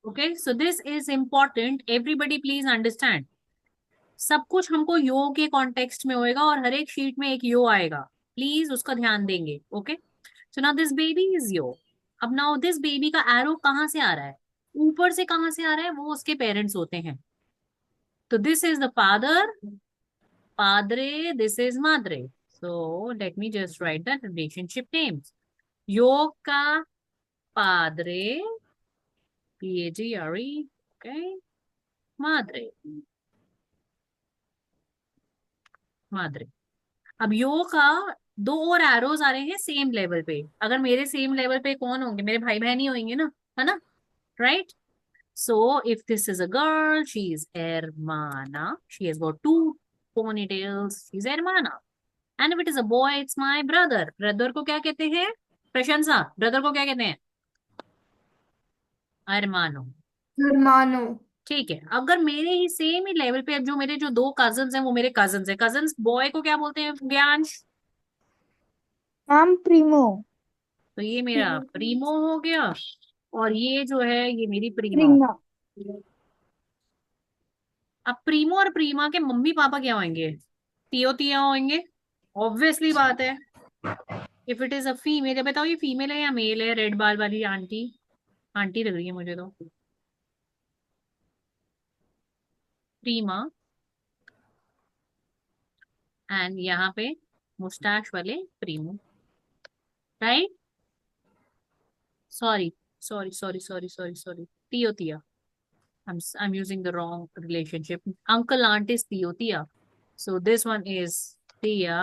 Okay, so this is important, everybody please understand. सब कुछ हमको यो के कॉन्टेक्स्ट में होएगा और हर एक शीट में एक यो आएगा, प्लीज उसका ध्यान देंगे। Okay, so now this baby is यो। अब नाउ दिस बेबी का एरो कहाँ से आ रहा है? ऊपर से कहाँ से आ रहा है? वो उसके पेरेंट्स होते हैं। तो this is the father, padre, this is madre. So let me just write the relationship names. Yo का padre, P-A-D-R-E, okay, madre, madre. अब यो का दो और एरोज आ रहे हैं सेम लेवल पे। अगर मेरे सेम लेवल पे कौन होंगे? मेरे भाई बहन ही होंगे ना, है ना? Right. So if this is a girl, she is hermana. She has got two ponytails. She's hermana. And if it is a boy, it's my brother. Brother को क्या कहते हैं? प्रशंसा। ब्रदर को क्या कहते हैं? अरमानो। मानो। ठीक है, अगर मेरे ही सेम ही लेवल पे जो मेरे जो दो कजन्स हैं वो मेरे कजन्स हैं, कजन्स बॉय को क्या बोलते हैं ज्ञांश? Ma'am Primo. तो ये मेरा प्रीमो हो गया, और ये जो है ये मेरी प्रीमा। प्रीमा। अब प्रीमो और प्रीमा के मम्मी पापा क्या होंगे? तियो तिया होंगे, ऑब्वियसली बात है। If it is a female, ये बताओ ये फीमेल है या मेल है? रेड बाल वाली आंटी, आंटी लग रही है मुझे तो। प्रीमा, एंड यहाँ पे मुस्टैच वाले प्रीमो, right? Sorry sorry sorry sorry sorry sorry, तियो तिया। I'm using the wrong relationship. Uncle aunt is Tio Tia. So this one is Tia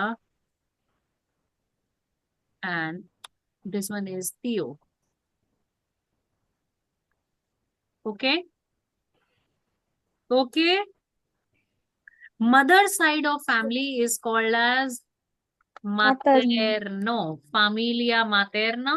and this one is Tio. Okay? Okay. Mother side of family is called as मातरनी। materno. Familia materna.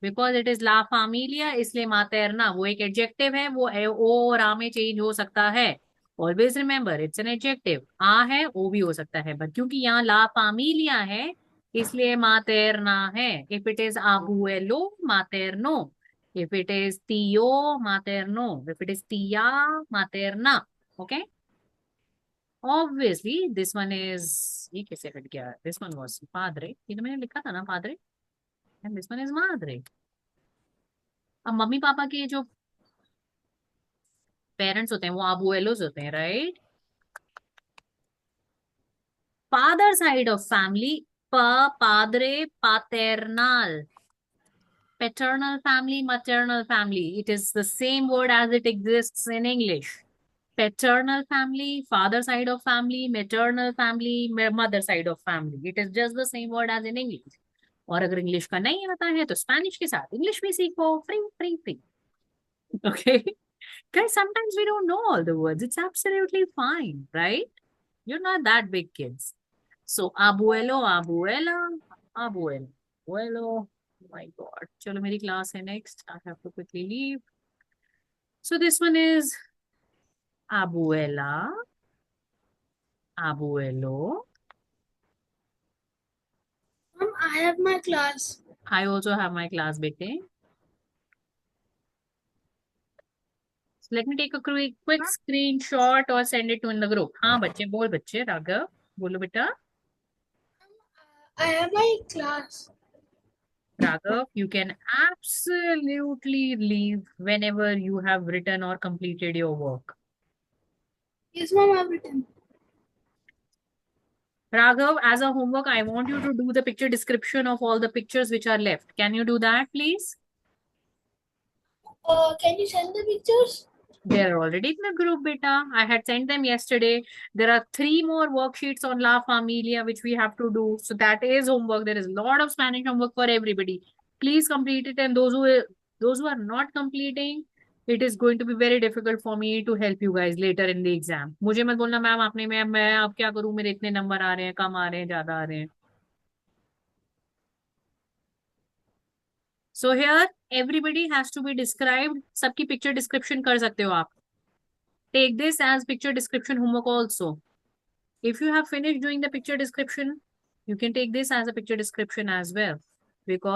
Because it is ला फैमिलिया, इसलिए मातेरना वो एक adjective है, वो ओ और आ में चेंज हो सकता है। Always remember it's an adjective. आ है, ओ भी हो सकता है, बट क्योंकि यहाँ ला फैमिलिया है इसलिए मातेरना है। If it is abuelo materno, if it is tío materno, if it is tía materna। Okay, obviously this one is, ये कैसे हट गया? दिस वन वाज padre, ये तो मैंने लिखा था ना padre, and this one is madre। अब मम्मी पापा के जो पेरेंट्स होते हैं वो abuelos होते हैं, right? Father side of family, padre paternal, paternal family, maternal family, it is the same word as it exists in English. Paternal family, father side of family, maternal family, mother side of family, it is just the same word as in English. और अगर English का नहीं आता है तो Spanish के साथ English भी सीखो, free free free. Okay guys, sometimes we don't know all the words, it's absolutely fine, right? You're not that big kids. So abuelo, abuela, abuelo, abuelo. Oh my God. चलो मेरी class है next. I have to quickly leave. So this one is abuela, abuelo. I have my class. I also have my class bete. So let me take a quick screenshot or send it to in the group. हाँ बच्चे, बोल बच्चे, राघव बोलो बेटा। I have my class. Raghav, you can absolutely leave whenever you have written or completed your work. Yes, ma'am, I've written. Raghav, as a homework, I want you to do the picture description of all the pictures which are left. Can you do that, please? Can you send the pictures? They are already in the group, beta. I had sent them yesterday. There are 3 more worksheets on La Familia which we have to do. So that is homework. There is a lot of Spanish homework for everybody. Please complete it. And those who are not completing, it is going to be very difficult for me to help you guys later in the exam. मुझे मत बोलना ma'am आपने, मैं अब क्या करूं, मेरे इतने नंबर आ रहे हैं, कम आ रहे हैं, ज्यादा आ रहे हैं। So here everybody has to be described. सबकी picture description कर सकते हो आप. Take this as picture description homework also. If you have finished doing the picture description, You can take this as a picture description as well, because